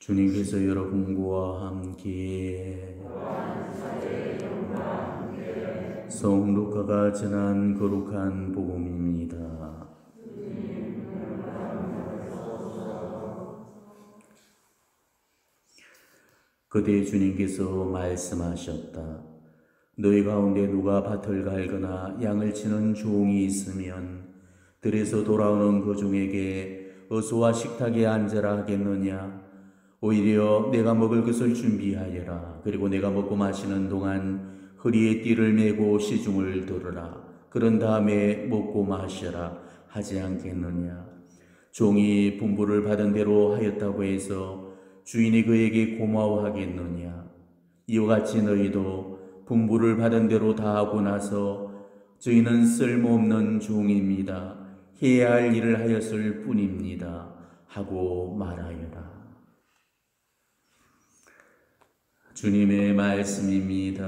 주님께서 여러분과 함께 성루카가 전한 거룩한 복음입니다. 그때 주님께서 말씀하셨다. 너희 가운데 누가 밭을 갈거나 양을 치는 종이 있으면 들에서 돌아오는 그 종에게 어서 와 식탁에 앉아라 하겠느냐? 오히려 내가 먹을 것을 준비하여라. 그리고 내가 먹고 마시는 동안 허리에 띠를 메고 시중을 들으라. 그런 다음에 먹고 마셔라 하지 않겠느냐? 종이 분부를 받은 대로 하였다고 해서 주인이 그에게 고마워하겠느냐? 이와 같이 너희도 분부를 받은 대로 다 하고 나서 저희는 쓸모없는 종입니다. 해야 할 일을 하였을 뿐입니다. 하고 말하여라. 주님의 말씀입니다.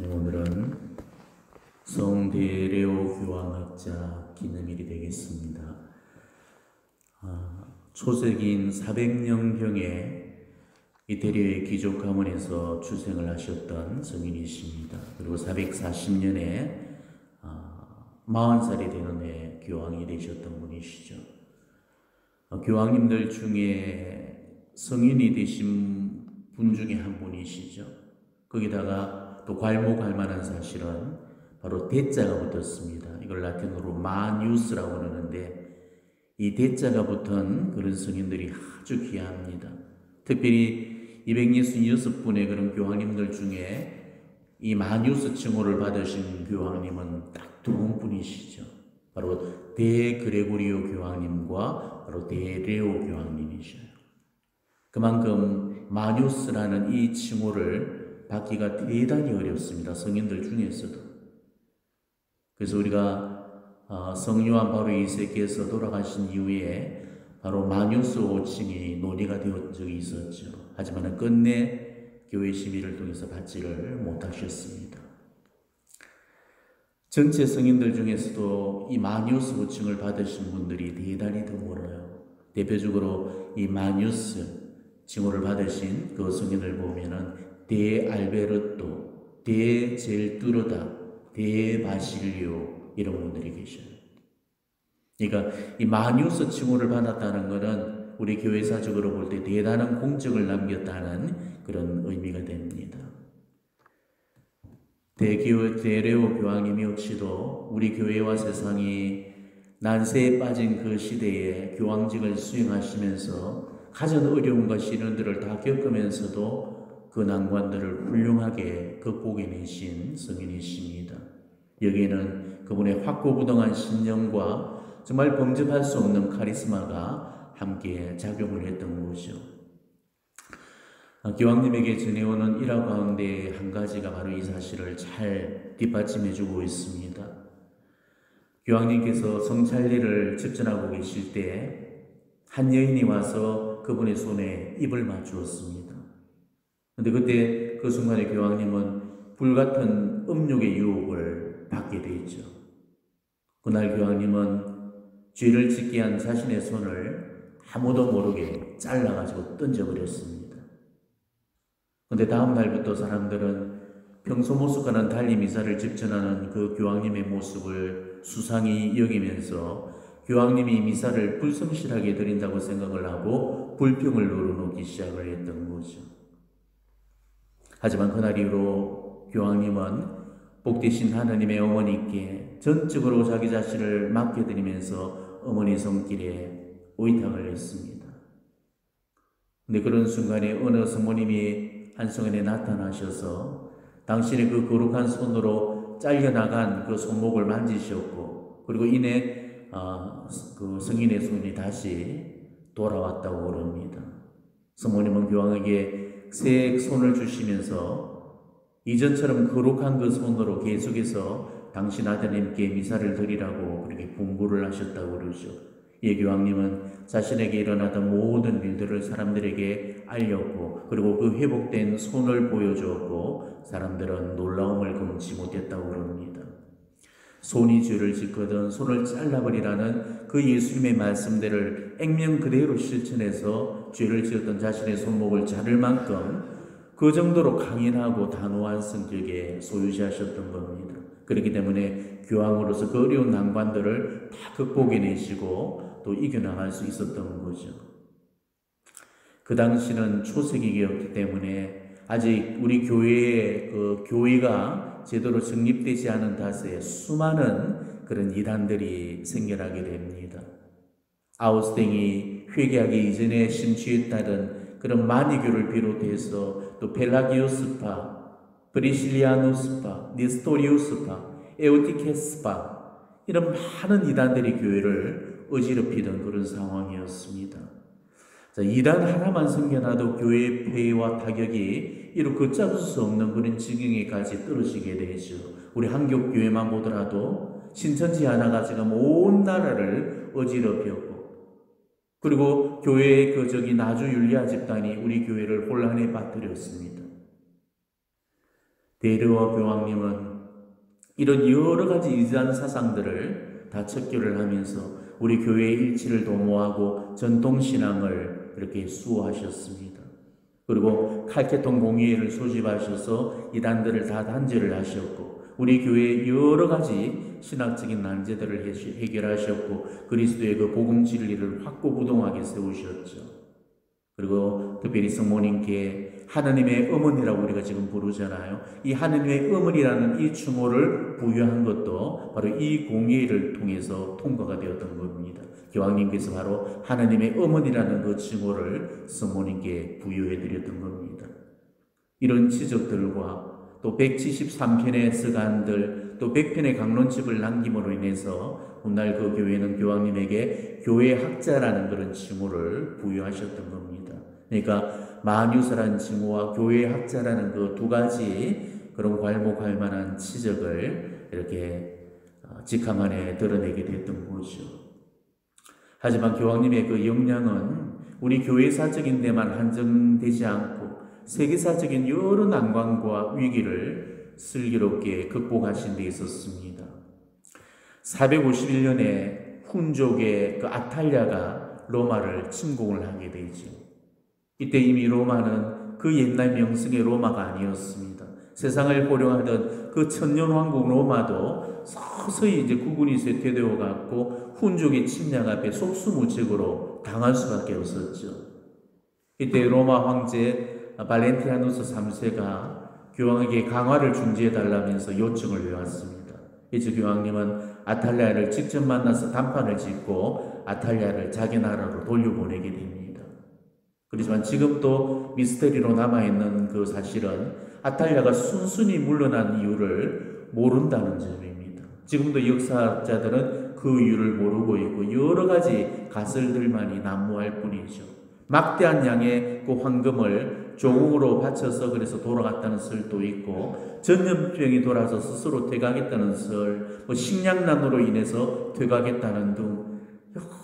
오늘은 성대레오 교황학자 기념일이 되겠습니다. 초세기인 400년경에 이태리의 귀족 가문에서 출생을 하셨던 성인이십니다. 그리고 440년에 40살이 되는 해 교황이 되셨던 분이시죠. 교황님들 중에 성인이 되신 분 중에 한 분이시죠. 거기다가 또 괄목할 만한 사실은 바로 대자가 붙었습니다. 이걸 라틴어로 마니우스라고 하는데 이 대자가 붙은 그런 성인들이 아주 귀합니다. 특별히 266분의 그런 교황님들 중에 이 마니우스 칭호를 받으신 교황님은 딱 두 분이시죠. 바로 대그레고리오 교황님과 바로 대레오 교황님이셔요. 그만큼 마니우스라는 이 칭호를 받기가 대단히 어렵습니다. 성인들 중에서도. 그래서 우리가 성요한 바로 2세께서 돌아가신 이후에 바로 마니우스 호칭이 논의가 되었던 적이 있었죠. 하지만 끝내 교회 시비를 통해서 받지를 못하셨습니다. 전체 성인들 중에서도 이 마니우스 호칭을 받으신 분들이 대단히 드물어요. 대표적으로 이 마니우스 칭호를 받으신 그 성인을 보면은 대알베르토, 대젤뚜르다, 대바실리오 이런 분들이 계셔요. 그러니까 이 마니우스 칭호를 받았다는 것은 우리 교회사적으로 볼 때 대단한 공적을 남겼다는 그런 의미가 됩니다. 대레오 교황님 역시도 우리 교회와 세상이 난세에 빠진 그 시대에 교황직을 수행하시면서 가진 어려움과 시련들을 다 겪으면서도 그 난관들을 훌륭하게 극복해내신 성인이십니다. 여기에는 그분의 확고부동한 신념과 정말 범접할 수 없는 카리스마가 함께 작용을 했던 거죠. 교황님에게 전해오는 일화 가운데 한 가지가 바로 이 사실을 잘 뒷받침해주고 있습니다. 교황님께서 성찰례를 집전하고 계실 때 한 여인이 와서 그분의 손에 입을 맞추었습니다. 그런데 그때 그 순간에 교황님은 불같은 음욕의 유혹을 받게 되었죠. 그날 교황님은 죄를 짓게 한 자신의 손을 아무도 모르게 잘라가지고 던져버렸습니다. 그런데 다음 날부터 사람들은 평소 모습과는 달리 미사를 집전하는 그 교황님의 모습을 수상히 여기면서 교황님이 미사를 불성실하게 드린다고 생각을 하고 불평을 늘어놓기 시작을 했던 거죠. 하지만 그날 이후로 교황님은 복되신 하나님의 어머니께 전적으로 자기 자신을 맡겨드리면서 어머니 손길에 의탁을 했습니다. 근데 그런 순간에 어느 성모님이 한순간에 나타나셔서 당신의 그 거룩한 손으로 잘려나간 그 손목을 만지셨고, 그리고 이내 그 성인의 손이 다시 돌아왔다고 그럽니다. 성모님은 교황에게 새 손을 주시면서 이전처럼 거룩한 그 손으로 계속해서 당신 아드님께 미사를 드리라고 그렇게 분부를 하셨다고 그러죠. 이 교황님은 자신에게 일어나던 모든 일들을 사람들에게 알렸고, 그리고 그 회복된 손을 보여주었고, 사람들은 놀라움을 금치 못했다고 그럽니다. 손이 죄를 짓거든 손을 잘라버리라는 그 예수님의 말씀들을 액면 그대로 실천해서 죄를 지었던 자신의 손목을 자를 만큼 그 정도로 강인하고 단호한 성격에 소유자셨던 겁니다. 그렇기 때문에 교황으로서 그 어려운 난관들을 다 극복해내시고 또 이겨나갈 수 있었던 거죠. 그 당시는 초세기였기 때문에 아직 우리 교회의 교회가 제대로 정립되지 않은 탓에 수많은 그런 이단들이 생겨나게 됩니다. 아우스탱이 회개하기 이전에 심취했다던 그런 마니교를 비롯해서 또 펠라기오스파, 브리실리아누스파, 니스토리우스파, 에우티케스파 이런 많은 이단들이 교회를 어지럽히던 그런 상황이었습니다. 자, 이단 하나만 생겨나도 교회의 폐해와 타격이 이루 걷잡을 수 없는 그런 지경에까지 떨어지게 되죠. 우리 한국교회만 보더라도 신천지 하나가 지금 온 나라를 어지럽혔고, 그리고 교회의 나주율리아 집단이 우리 교회를 혼란에 빠뜨렸습니다. 데르와 교황님은 이런 여러 가지 이단 사상들을 다 척결을 하면서 우리 교회의 일치를 도모하고 전통신앙을 이렇게 수호하셨습니다. 그리고 칼케톤 공의회를 소집하셔서 이단들을 다 단죄를 하셨고, 우리 교회의 여러 가지 신학적인 난제들을 해결하셨고, 그리스도의 그 복음 진리를 확고부동하게 세우셨죠. 그리고 특별히 성모님께 하나님의 어머니라고 우리가 지금 부르잖아요. 이 하나님의 어머니라는 이称호를 부여한 것도 바로 이 공의를 통해서 통과가 되었던 겁니다. 교황님께서 바로 하나님의 어머니라는 그稱호를 성모님께 부여해 드렸던 겁니다. 이런 지적들과 또 173편의 서간들, 또 100편의 강론집을 남김으로 인해서 훗날 그 교회는 교황님에게 교회학자라는 그런 칭호를 부여하셨던 겁니다. 그러니까 만유사라는 칭호와 교회학자라는 그 두 가지 그런 괄목할 만한 지적을 이렇게 직함 안에 드러내게 됐던 거죠. 하지만 교황님의 그 역량은 우리 교회사적인 데만 한정되지 않고 세계사적인 여러 난관과 위기를 슬기롭게 극복하신 데 있었습니다. 451년에 훈족의 그 아탈리아가 로마를 침공을 하게 되죠. 이때 이미 로마는 그 옛날 명성의 로마가 아니었습니다. 세상을 호령하던 그 천년왕국 로마도 서서히 이제 구분이 쇠퇴되어 갔고 훈족의 침략 앞에 속수무책으로 당할 수밖에 없었죠. 이때 로마 황제 발렌티아누스 3세가 교황에게 강화를 중지해달라면서 요청을 해왔습니다. 이제 교황님은 아탈리아를 직접 만나서談판을 짓고 아탈리아를 자기 나라로 돌려보내게 됩니다. 그렇지만 지금도 미스터리로 남아있는 그 사실은 아탈리아가 순순히 물러난 이유를 모른다는 점입니다. 지금도 역사학자들은 그 이유를 모르고 있고 여러 가지 가설들만이 난무할 뿐이죠. 막대한 양의 그 황금을 조국으로 바쳐서 그래서 돌아갔다는 설도 있고, 전염병이 돌아서 스스로 퇴각했다는 설, 식량난으로 인해서 퇴각했다는 등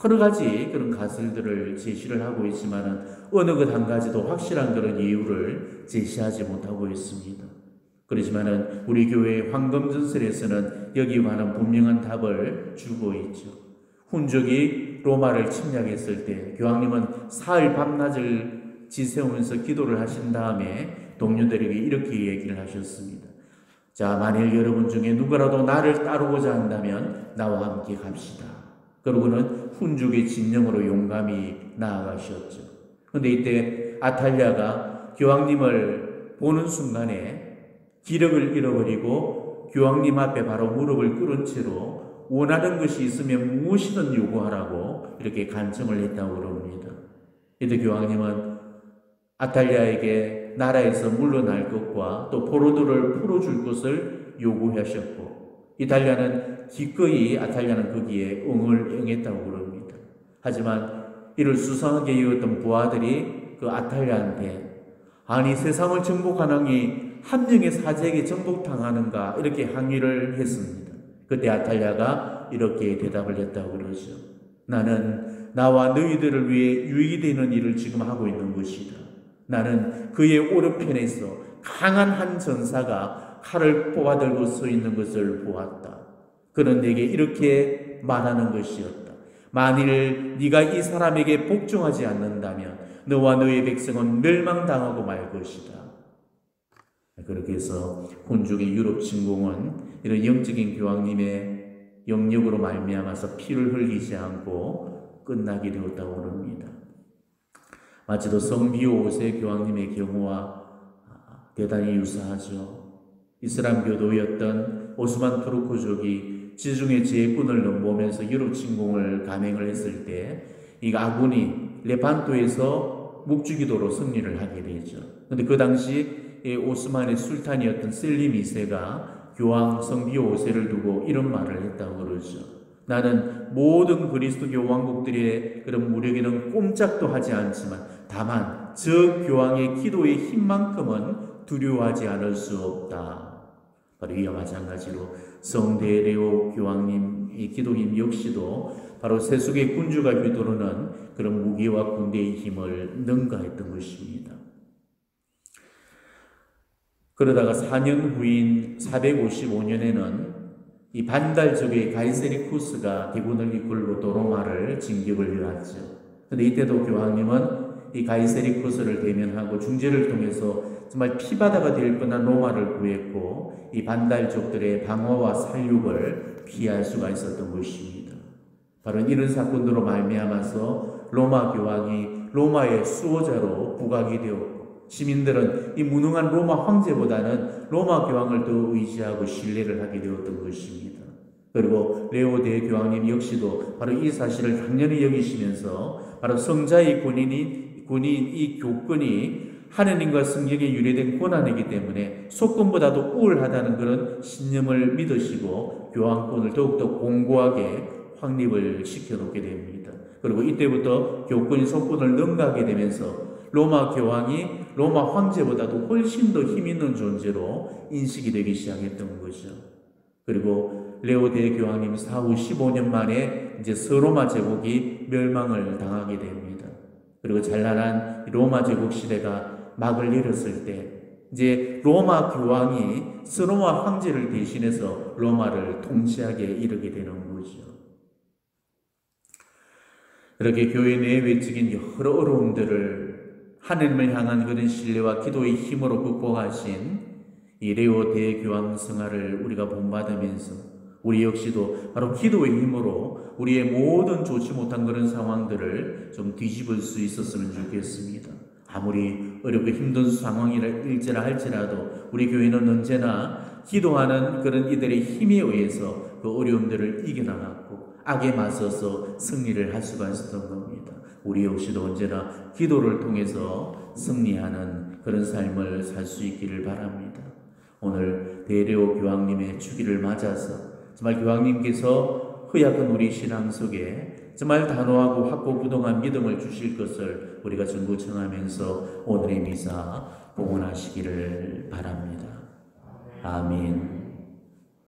여러 가지 그런 가설들을 제시를 하고 있지만은 어느 것 한 가지도 확실한 그런 이유를 제시하지 못하고 있습니다. 그렇지만은 우리 교회의 황금전설에서는 여기에 관한 분명한 답을 주고 있죠. 훈족이 로마를 침략했을 때 교황님은 사흘 밤낮을 지새우면서 기도를 하신 다음에 동료들에게 이렇게 얘기를 하셨습니다. 자, 만일 여러분 중에 누구라도 나를 따르고자 한다면 나와 함께 갑시다. 그러고는 훈족의 진영으로 용감히 나아가셨죠. 그런데 이때 아탈리아가 교황님을 보는 순간에 기력을 잃어버리고 교황님 앞에 바로 무릎을 꿇은 채로 원하는 것이 있으면 무엇이든 요구하라고 이렇게 간청을 했다고 그럽니다. 이때 교황님은 아탈리아에게 나라에서 물러날 것과 또 포로들을 풀어줄 것을 요구하셨고, 이탈리아는 기꺼이 아탈리아는 거기에 응했다고 그럽니다. 하지만 이를 수상하게 여겼던 부하들이 그 아탈리아한테 아니 세상을 정복하나니 한 명의 사제에게 정복당하는가 이렇게 항의를 했습니다. 그때 아탈리아가 이렇게 대답을 했다고 그러죠. 나는 나와 너희들을 위해 유익이 되는 일을 지금 하고 있는 것이다. 나는 그의 오른편에서 강한 한 전사가 칼을 뽑아들고 서 있는 것을 보았다. 그는 내게 이렇게 말하는 것이었다. 만일 네가 이 사람에게 복종하지 않는다면 너와 너의 백성은 멸망당하고 말 것이다. 그렇게 해서 혼족의 유럽 침공은 이런 영적인 교황님의 영역으로 말미암아서 피를 흘리지 않고 끝나게 되었다고 그럽니다. 마치도 성비오 5세 교황님의 경우와 대단히 유사하죠. 이슬람 교도였던 오스만 투르크족이 지중해 제해군을 넘보면서 유럽 침공을 감행을 했을 때 이 아군이 레판토에서 묵주기도로 승리를 하게 되죠. 그런데 그 당시 오스만의 술탄이었던 셀림 2세가 교황 성비오 5세를 두고 이런 말을 했다고 그러죠. 나는 모든 그리스도교 왕국들의 그런 무력에는 꼼짝도 하지 않지만 다만 저 교황의 기도의 힘만큼은 두려워하지 않을 수 없다. 바로 이와 마찬가지로 성대 레오 교황님, 이 기독인 역시도 바로 세속의 군주가 휘두르는 그런 무기와 군대의 힘을 능가했던 것입니다. 그러다가 4년 후인 455년에는 이 반달족의 가이세리쿠스가 대군을 이끌고 로마를 진격을 해왔죠. 그런데 이때도 교황님은 이 가이세리쿠스를 대면하고 중재를 통해서 정말 피바다가 될 뻔한 로마를 구했고 이 반달족들의 방어와 살육을 피할 수가 있었던 것입니다. 바로 이런 사건으로 말미암아서 로마 교황이 로마의 수호자로 부각이 되었고 시민들은 이 무능한 로마 황제보다는 로마 교황을 더 의지하고 신뢰를 하게 되었던 것입니다. 그리고 레오 대교황님 역시도 바로 이 사실을 당연히 여기시면서 바로 성자의 군인 이 교권이 하느님과 성경에 유래된 권한이기 때문에 속권보다도 우월하다는 그런 신념을 믿으시고 교황권을 더욱더 공고하게 확립을 시켜놓게 됩니다. 그리고 이때부터 교권이 속권을 능가하게 되면서 로마 교황이 로마 황제보다도 훨씬 더 힘있는 존재로 인식이 되기 시작했던 거죠. 그리고 레오 대교황님 사후 15년 만에 이제 서로마 제국이 멸망을 당하게 됩니다. 그리고 찬란한 로마 제국 시대가 막을 내렸을 때 이제 로마 교황이 서로마 황제를 대신해서 로마를 통치하게 이르게 되는 거죠. 이렇게 교회 내에 외적인 여러 어려움들을 하나님을 향한 그런 신뢰와 기도의 힘으로 극복하신 이 레오 대교황 성화를 우리가 본받으면서 우리 역시도 바로 기도의 힘으로 우리의 모든 좋지 못한 그런 상황들을 좀 뒤집을 수 있었으면 좋겠습니다. 아무리 어렵고 힘든 상황일지라 할지라도 우리 교회는 언제나 기도하는 그런 이들의 힘에 의해서 그 어려움들을 이겨나갔고 악에 맞서서 승리를 할 수가 있었던 겁니다. 우리 역시도 언제나 기도를 통해서 승리하는 그런 삶을 살 수 있기를 바랍니다. 오늘 대레오 교황님의 주기를 맞아서 정말 교황님께서 허약한 우리 신앙 속에 정말 단호하고 확고부동한 믿음을 주실 것을 우리가 전부 청하면서 오늘의 미사 봉헌하시기를 바랍니다. 아멘.